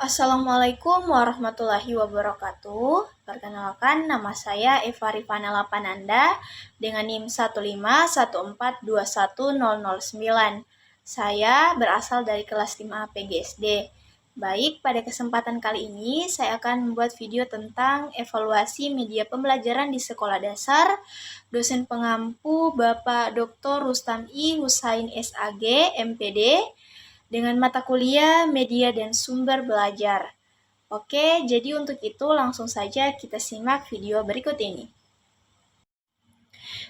Assalamualaikum warahmatullahi wabarakatuh. Perkenalkan, nama saya Eva Rifana Lapananda dengan NIM 151421009. Saya berasal dari kelas 5 PGSD. Baik, pada kesempatan kali ini saya akan membuat video tentang evaluasi media pembelajaran di sekolah dasar. Dosen pengampu Bapak Dr. Rustam I. Husain SAG, MPD, dengan mata kuliah Media dan Sumber Belajar. Oke, jadi untuk itu langsung saja kita simak video berikut ini.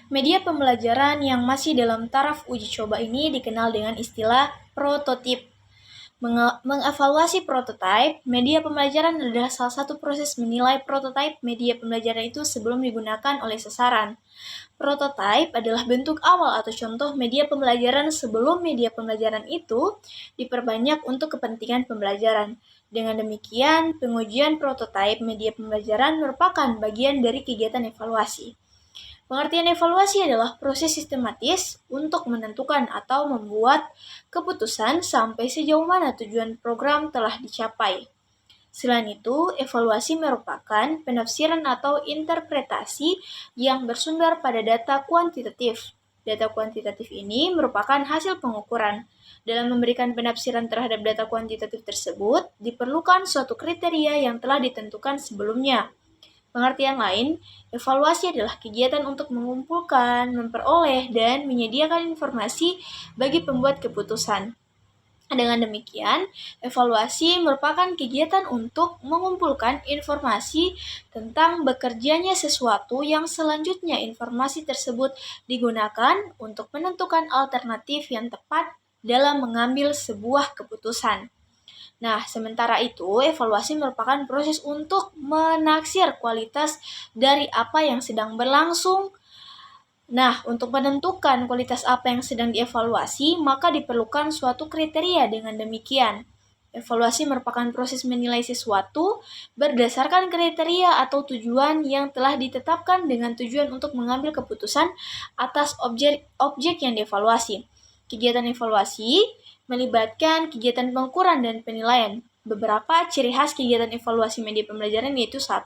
Media pembelajaran yang masih dalam taraf uji coba ini dikenal dengan istilah prototip. Mengevaluasi prototipe media pembelajaran adalah salah satu proses menilai prototipe media pembelajaran itu sebelum digunakan oleh sasaran. Prototipe adalah bentuk awal atau contoh media pembelajaran sebelum media pembelajaran itu diperbanyak untuk kepentingan pembelajaran. Dengan demikian, pengujian prototipe media pembelajaran merupakan bagian dari kegiatan evaluasi. Pengertian evaluasi adalah proses sistematis untuk menentukan atau membuat keputusan sampai sejauh mana tujuan program telah dicapai. Selain itu, evaluasi merupakan penafsiran atau interpretasi yang bersumber pada data kuantitatif. Data kuantitatif ini merupakan hasil pengukuran. Dalam memberikan penafsiran terhadap data kuantitatif tersebut, diperlukan suatu kriteria yang telah ditentukan sebelumnya. Pengertian lain, evaluasi adalah kegiatan untuk mengumpulkan, memperoleh, dan menyediakan informasi bagi pembuat keputusan. Dengan demikian, evaluasi merupakan kegiatan untuk mengumpulkan informasi tentang bekerjanya sesuatu yang selanjutnya informasi tersebut digunakan untuk menentukan alternatif yang tepat dalam mengambil sebuah keputusan. Nah, sementara itu, evaluasi merupakan proses untuk menaksir kualitas dari apa yang sedang berlangsung. Nah, untuk menentukan kualitas apa yang sedang dievaluasi, maka diperlukan suatu kriteria. Dengan demikian, evaluasi merupakan proses menilai sesuatu berdasarkan kriteria atau tujuan yang telah ditetapkan dengan tujuan untuk mengambil keputusan atas objek yang dievaluasi. Kegiatan evaluasi melibatkan kegiatan pengukuran dan penilaian. Beberapa ciri khas kegiatan evaluasi media pembelajaran yaitu 1.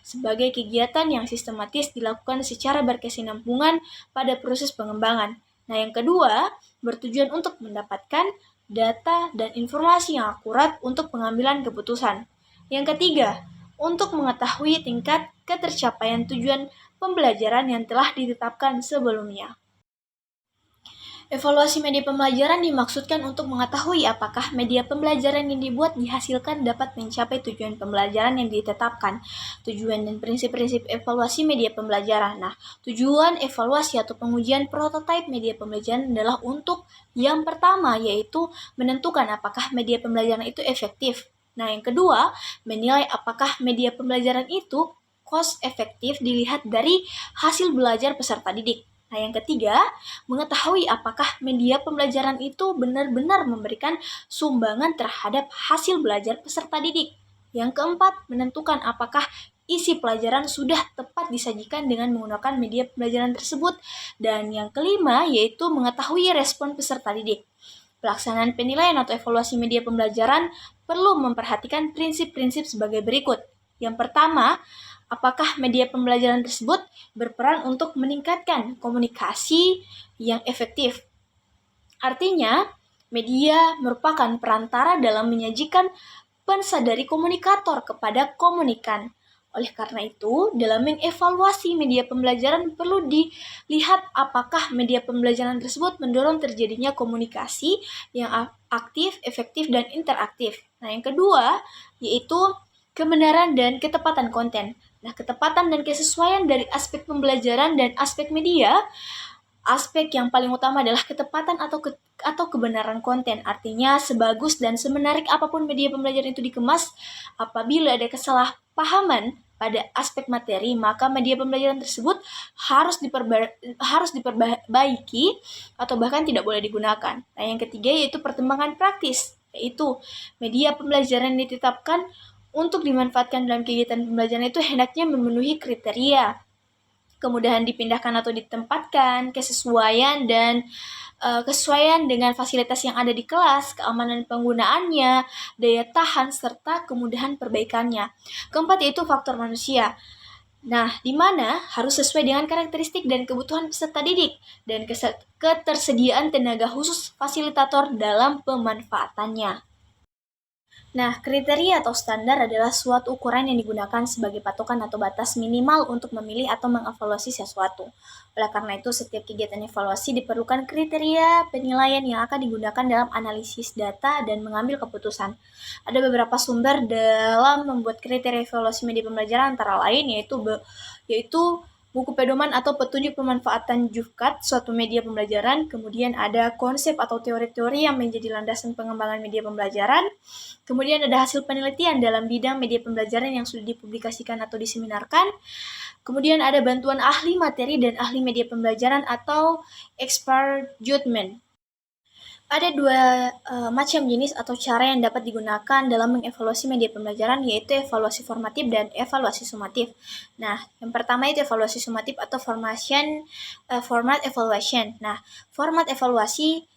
Sebagai kegiatan yang sistematis dilakukan secara berkesinambungan pada proses pengembangan. Nah, yang kedua, bertujuan untuk mendapatkan data dan informasi yang akurat untuk pengambilan keputusan. Yang ketiga, untuk mengetahui tingkat ketercapaian tujuan pembelajaran yang telah ditetapkan sebelumnya. Evaluasi media pembelajaran dimaksudkan untuk mengetahui apakah media pembelajaran yang dibuat dihasilkan dapat mencapai tujuan pembelajaran yang ditetapkan. Tujuan dan prinsip-prinsip evaluasi media pembelajaran. Nah, tujuan evaluasi atau pengujian prototipe media pembelajaran adalah untuk yang pertama, yaitu menentukan apakah media pembelajaran itu efektif. Nah, yang kedua, menilai apakah media pembelajaran itu cost efektif dilihat dari hasil belajar peserta didik. Nah, yang ketiga, mengetahui apakah media pembelajaran itu benar-benar memberikan sumbangan terhadap hasil belajar peserta didik. Yang keempat, menentukan apakah isi pelajaran sudah tepat disajikan dengan menggunakan media pembelajaran tersebut. Dan yang kelima, yaitu mengetahui respon peserta didik. Pelaksanaan penilaian atau evaluasi media pembelajaran perlu memperhatikan prinsip-prinsip sebagai berikut. Yang pertama, apakah media pembelajaran tersebut berperan untuk meningkatkan komunikasi yang efektif. Artinya, media merupakan perantara dalam menyajikan pesan dari komunikator kepada komunikan. Oleh karena itu, dalam mengevaluasi media pembelajaran perlu dilihat apakah media pembelajaran tersebut mendorong terjadinya komunikasi yang aktif, efektif, dan interaktif. Nah, yang kedua, yaitu kebenaran dan ketepatan konten. Nah, ketepatan dan kesesuaian dari aspek pembelajaran dan aspek media, aspek yang paling utama adalah ketepatan atau kebenaran konten. Artinya, sebagus dan semenarik apapun media pembelajaran itu dikemas, apabila ada kesalahpahaman pada aspek materi, maka media pembelajaran tersebut harus diperbaiki atau bahkan tidak boleh digunakan. Nah, yang ketiga yaitu pertimbangan praktis, yaitu media pembelajaran ditetapkan untuk dimanfaatkan dalam kegiatan pembelajaran itu hendaknya memenuhi kriteria. kemudahan dipindahkan atau ditempatkan, kesesuaian dengan fasilitas yang ada di kelas, keamanan penggunaannya, daya tahan, serta kemudahan perbaikannya. Keempat yaitu faktor manusia. Nah, di mana harus sesuai dengan karakteristik dan kebutuhan peserta didik dan ketersediaan tenaga khusus fasilitator dalam pemanfaatannya. Nah, kriteria atau standar adalah suatu ukuran yang digunakan sebagai patokan atau batas minimal untuk memilih atau mengevaluasi sesuatu. Oleh karena itu, setiap kegiatan evaluasi diperlukan kriteria penilaian yang akan digunakan dalam analisis data dan mengambil keputusan. Ada beberapa sumber dalam membuat kriteria evaluasi media pembelajaran, antara lain yaitu buku pedoman atau petunjuk pemanfaatan JUVCAT suatu media pembelajaran, kemudian ada konsep atau teori-teori yang menjadi landasan pengembangan media pembelajaran, kemudian ada hasil penelitian dalam bidang media pembelajaran yang sudah dipublikasikan atau diseminarkan, kemudian ada bantuan ahli materi dan ahli media pembelajaran atau expert judgment. Ada dua macam jenis atau cara yang dapat digunakan dalam mengevaluasi media pembelajaran, yaitu evaluasi formatif dan evaluasi sumatif. Nah, yang pertama itu evaluasi sumatif atau format evaluation. Nah, format evaluasi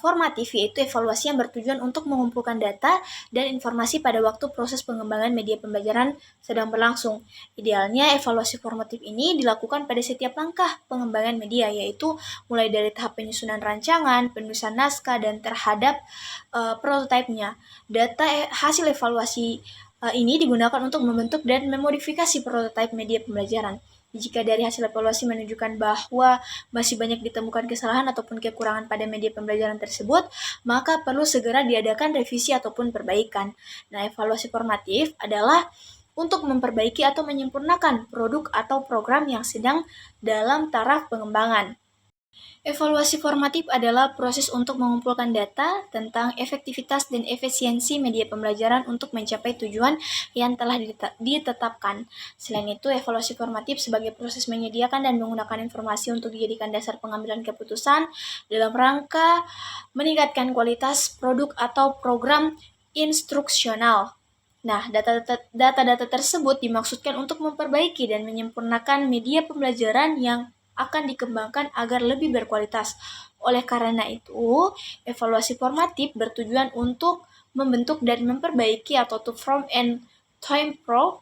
formatif yaitu evaluasi yang bertujuan untuk mengumpulkan data dan informasi pada waktu proses pengembangan media pembelajaran sedang berlangsung. Idealnya evaluasi formatif ini dilakukan pada setiap langkah pengembangan media, yaitu mulai dari tahap penyusunan rancangan, penulisan naskah, dan terhadap prototipenya. Data hasil evaluasi ini digunakan untuk membentuk dan memodifikasi prototipe media pembelajaran. Jika dari hasil evaluasi menunjukkan bahwa masih banyak ditemukan kesalahan ataupun kekurangan pada media pembelajaran tersebut, maka perlu segera diadakan revisi ataupun perbaikan. Nah, evaluasi formatif adalah untuk memperbaiki atau menyempurnakan produk atau program yang sedang dalam taraf pengembangan. Evaluasi formatif adalah proses untuk mengumpulkan data tentang efektivitas dan efisiensi media pembelajaran untuk mencapai tujuan yang telah ditetapkan. Selain itu, evaluasi formatif sebagai proses menyediakan dan menggunakan informasi untuk dijadikan dasar pengambilan keputusan dalam rangka meningkatkan kualitas produk atau program instruksional. Nah, data-data tersebut dimaksudkan untuk memperbaiki dan menyempurnakan media pembelajaran yang akan dikembangkan agar lebih berkualitas. Oleh karena itu, evaluasi formatif bertujuan untuk membentuk dan memperbaiki atau to form and to improve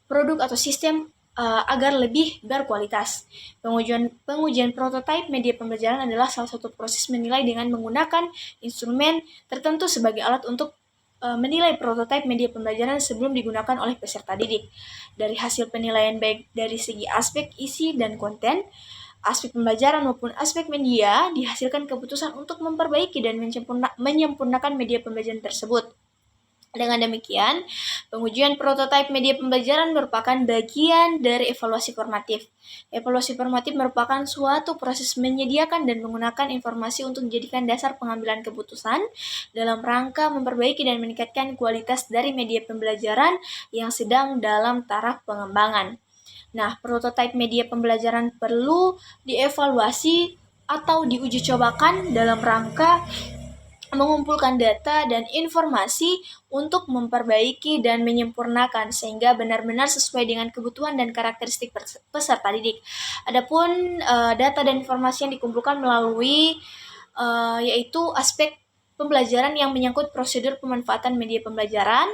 produk atau sistem agar lebih berkualitas. Pengujian prototipe media pembelajaran adalah salah satu proses menilai dengan menggunakan instrumen tertentu sebagai alat untuk menilai prototipe media pembelajaran sebelum digunakan oleh peserta didik. Dari hasil penilaian baik dari segi aspek isi dan konten, aspek pembelajaran maupun aspek media, dihasilkan keputusan untuk memperbaiki dan menyempurnakan media pembelajaran tersebut. Dengan demikian, pengujian prototipe media pembelajaran merupakan bagian dari evaluasi formatif. Evaluasi formatif merupakan suatu proses menyediakan dan menggunakan informasi untuk dijadikan dasar pengambilan keputusan dalam rangka memperbaiki dan meningkatkan kualitas dari media pembelajaran yang sedang dalam taraf pengembangan. Nah, prototipe media pembelajaran perlu dievaluasi atau diuji cobakan dalam rangka mengumpulkan data dan informasi untuk memperbaiki dan menyempurnakan sehingga benar-benar sesuai dengan kebutuhan dan karakteristik peserta didik. Adapun data dan informasi yang dikumpulkan melalui yaitu aspek pembelajaran yang menyangkut prosedur pemanfaatan media pembelajaran,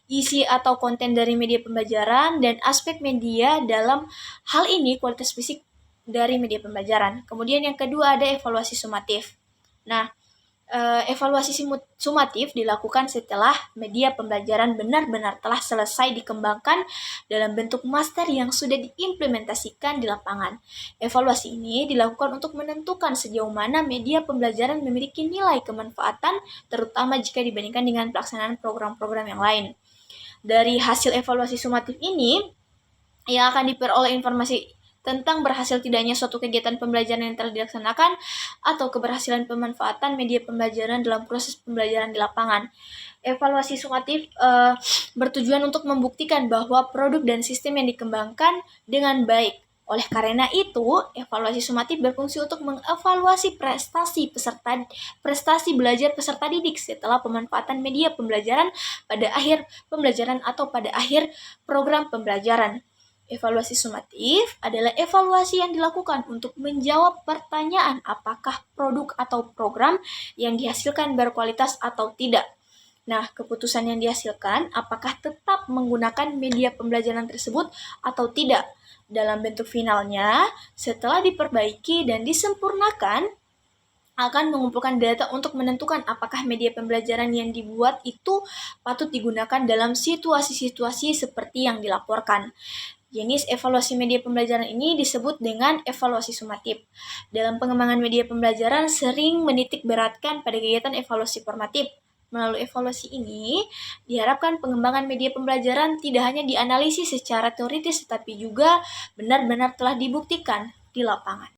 isi atau konten dari media pembelajaran, dan aspek media dalam hal ini kualitas fisik dari media pembelajaran. Kemudian yang kedua ada evaluasi sumatif. Nah, evaluasi sumatif dilakukan setelah media pembelajaran benar-benar telah selesai dikembangkan dalam bentuk master yang sudah diimplementasikan di lapangan. Evaluasi ini dilakukan untuk menentukan sejauh mana media pembelajaran memiliki nilai kemanfaatan, terutama jika dibandingkan dengan pelaksanaan program-program yang lain. Dari hasil evaluasi sumatif ini, yang akan diperoleh informasi tentang berhasil tidaknya suatu kegiatan pembelajaran yang telah dilaksanakan atau keberhasilan pemanfaatan media pembelajaran dalam proses pembelajaran di lapangan. Evaluasi sumatif bertujuan untuk membuktikan bahwa produk dan sistem yang dikembangkan dengan baik. Oleh karena itu, evaluasi sumatif berfungsi untuk mengevaluasi prestasi belajar peserta didik setelah pemanfaatan media pembelajaran pada akhir pembelajaran atau pada akhir program pembelajaran. Evaluasi sumatif adalah evaluasi yang dilakukan untuk menjawab pertanyaan apakah produk atau program yang dihasilkan berkualitas atau tidak. Nah, keputusan yang dihasilkan apakah tetap menggunakan media pembelajaran tersebut atau tidak. Dalam bentuk finalnya, setelah diperbaiki dan disempurnakan, akan mengumpulkan data untuk menentukan apakah media pembelajaran yang dibuat itu patut digunakan dalam situasi-situasi seperti yang dilaporkan. Jenis evaluasi media pembelajaran ini disebut dengan evaluasi sumatif. Dalam pengembangan media pembelajaran sering menitik beratkan pada kegiatan evaluasi formatif. Melalui evaluasi ini, diharapkan pengembangan media pembelajaran tidak hanya dianalisis secara teoritis, tetapi juga benar-benar telah dibuktikan di lapangan.